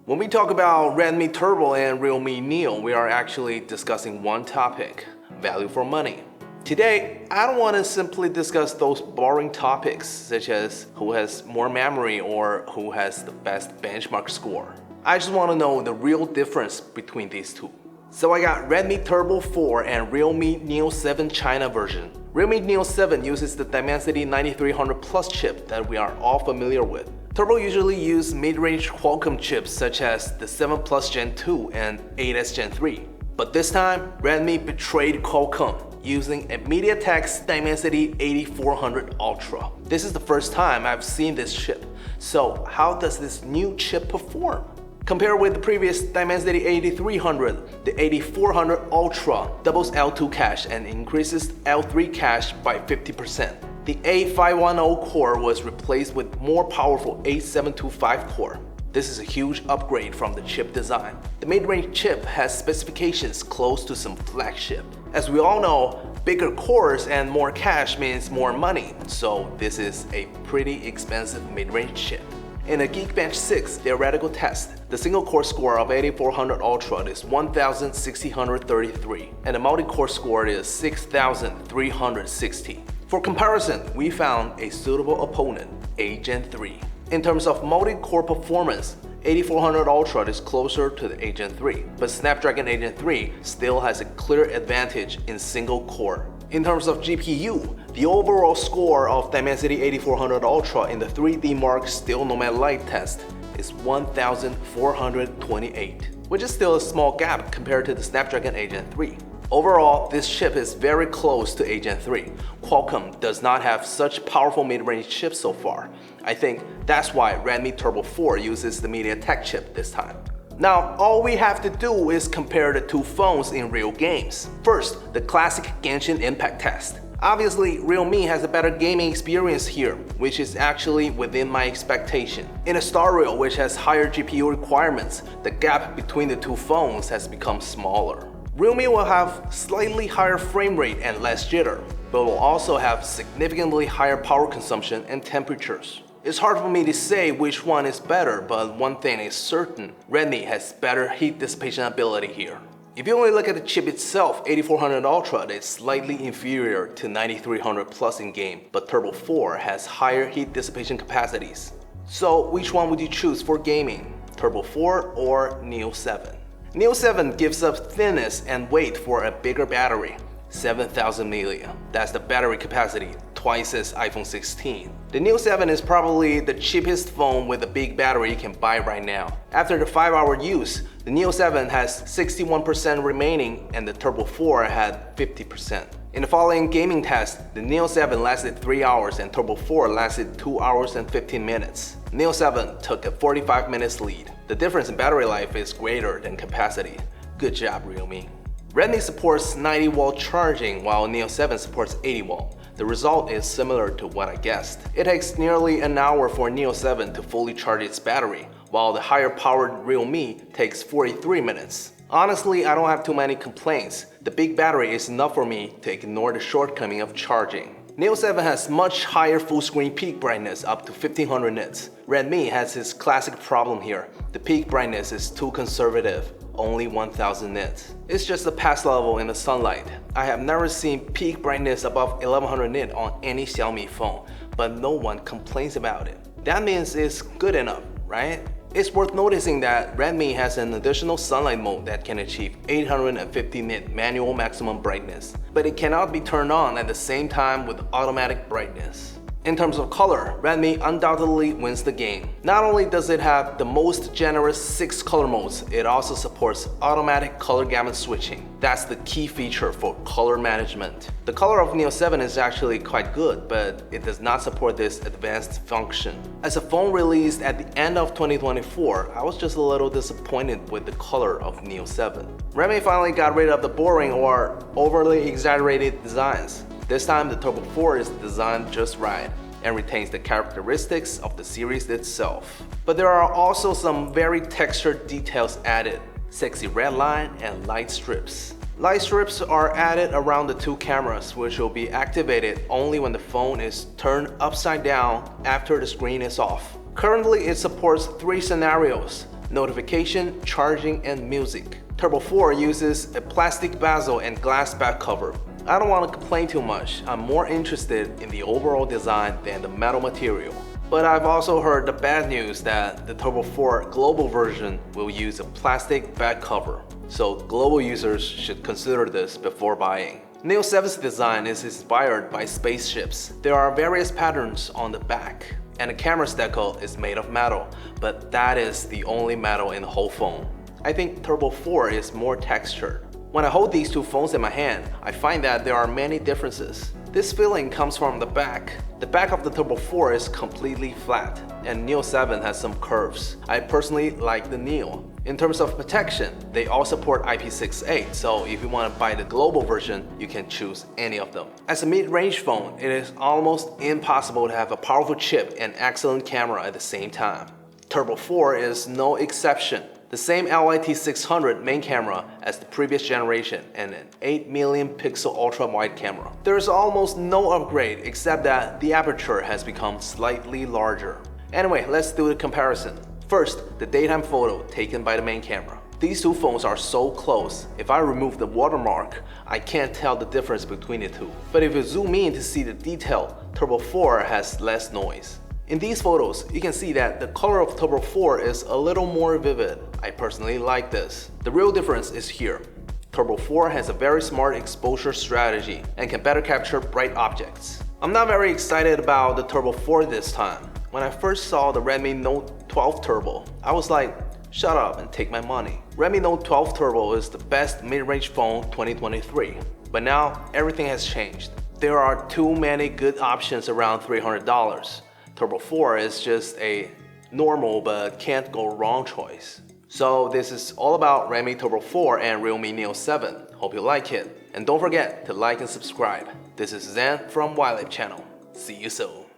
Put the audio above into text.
When we talk about Redmi Turbo and Realme Neo, we are actually discussing one topic: value for money. Today, I don't want to simply discuss those boring topics such as who has more memory or who has the best benchmark score. I just want to know the real difference between these two. So I got Redmi Turbo 4 and Realme Neo 7 China version. Realme Neo 7 uses the Dimensity 9300 Plus chip that we are all familiar with. Turbo usually use mid-range Qualcomm chips such as the 7 Plus Gen 2 and 8S Gen 3. But this time, Redmi betrayed Qualcomm using a MediaTek's Dimensity 8400 Ultra. This is the first time I've seen this chip. So how does this new chip perform? Compared with the previous Dimensity 8300, the 8400 Ultra doubles L2 cache and increases L3 cache by 50%. The A510 core was replaced with more powerful A725 core. This is a huge upgrade from the chip design. The mid-range chip has specifications close to some flagship. As we all know, bigger cores and more cache means more money, so this is a pretty expensive mid-range chip. In a Geekbench 6 theoretical test, the single-core score of 8400 Ultra is 1,633, and the multi-core score is 6,360. For comparison, we found a suitable opponent, A-Gen 3. In terms of multi-core performance, 8400 Ultra is closer to the A-Gen 3, but Snapdragon 8 Gen 3 still has a clear advantage in single core. In terms of GPU, the overall score of Dimensity 8400 Ultra in the 3D Mark Still Nomad Lite test is 1,428, which is still a small gap compared to the Snapdragon 8 Gen 3. Overall, this chip is very close to 8 Gen 3. Qualcomm does not have such powerful mid-range chips so far. I think that's why Redmi Turbo 4 uses the MediaTek chip this time. Now, all we have to do is compare the two phones in real games. First, the classic Genshin Impact test. Obviously, Realme has a better gaming experience here, which is actually within my expectation. In a Star Rail, which has higher GPU requirements, the gap between the two phones has become smaller. Realme will have slightly higher frame rate and less jitter, but will also have significantly higher power consumption and temperatures. It's hard for me to say which one is better, but one thing is certain: Redmi has better heat dissipation ability here. If you only look at the chip itself, 8400 Ultra is slightly inferior to 9300 Plus in game, but Turbo 4 has higher heat dissipation capacities. So which one would you choose for gaming? Turbo 4 or Neo 7? Neo 7 gives up thinness and weight for a bigger battery, 7000 mAh. That's the battery capacity, twice as iPhone 16. The Neo 7 is probably the cheapest phone with a big battery you can buy right now. After the 5-hour use, the Neo 7 has 61% remaining and the Turbo 4 had 50%. In the following gaming test, the Neo 7 lasted 3 hours and Turbo 4 lasted 2 hours and 15 minutes. Neo 7 took a 45 minutes lead. The difference in battery life is greater than capacity. Good job, Realme. Redmi supports 90-watt charging while Neo 7 supports 80-watt. The result is similar to what I guessed. It takes nearly an hour for Neo 7 to fully charge its battery, while the higher-powered Realme takes 43 minutes. Honestly, I don't have too many complaints. The big battery is enough for me to ignore the shortcoming of charging. Neo 7 has much higher full-screen peak brightness, up to 1500 nits. Redmi has its classic problem here. The peak brightness is too conservative, only 1000 nits. It's just a pass level in the sunlight. I have never seen peak brightness above 1100 nit on any Xiaomi phone, but no one complains about it. That means it's good enough, right? It's worth noticing that Redmi has an additional sunlight mode that can achieve 850 nit manual maximum brightness, but it cannot be turned on at the same time with automatic brightness. In terms of color, Redmi undoubtedly wins the game. Not only does it have the most generous 6 color modes, it also supports automatic color gamut switching. That's the key feature for color management. The color of Neo 7 is actually quite good, but it does not support this advanced function. As a phone released at the end of 2024, I was just a little disappointed with the color of Neo 7. Redmi finally got rid of the boring or overly exaggerated designs. This time the Turbo 4 is designed just right and retains the characteristics of the series itself. But there are also some very textured details added: sexy red line and light strips. Light strips are added around the two cameras, which will be activated only when the phone is turned upside down after the screen is off. Currently, it supports 3 scenarios: notification, charging, and music. Turbo 4 uses a plastic bezel and glass back cover. I don't want to complain too much. I'm more interested in the overall design than the metal material. But I've also heard the bad news that the Turbo 4 global version will use a plastic back cover. So global users should consider this before buying. Neo 7's design is inspired by spaceships. There are various patterns on the back, and the camera's decal is made of metal, but that is the only metal in the whole phone. I think Turbo 4 is more textured. When I hold these two phones in my hand, I find that there are many differences. This feeling comes from the back. The back of the Turbo 4 is completely flat, and Neo 7 has some curves. I personally like the Neo. In terms of protection, they all support IP68, so if you want to buy the global version, you can choose any of them. As a mid-range phone, it is almost impossible to have a powerful chip and excellent camera at the same time. Turbo 4 is no exception. The same LYT600 main camera as the previous generation and an 8 million pixel ultra-wide camera. There is almost no upgrade except that the aperture has become slightly larger. Anyway, let's do the comparison. First, the daytime photo taken by the main camera. These two phones are so close, if I remove the watermark, I can't tell the difference between the two. But if you zoom in to see the detail, Turbo 4 has less noise. In these photos, you can see that the color of Turbo 4 is a little more vivid. I personally like this. The real difference is here. Turbo 4 has a very smart exposure strategy and can better capture bright objects. I'm not very excited about the Turbo 4 this time. When I first saw the Redmi Note 12 Turbo, I was like, shut up and take my money. Redmi Note 12 Turbo is the best mid-range phone 2023. But now, everything has changed. There are too many good options around $300. Turbo 4 is just a normal but can't go wrong choice. So this is all about Redmi Turbo 4 and Realme Neo 7. Hope you like it. And don't forget to like and subscribe. This is Zen from YLab channel. See you soon.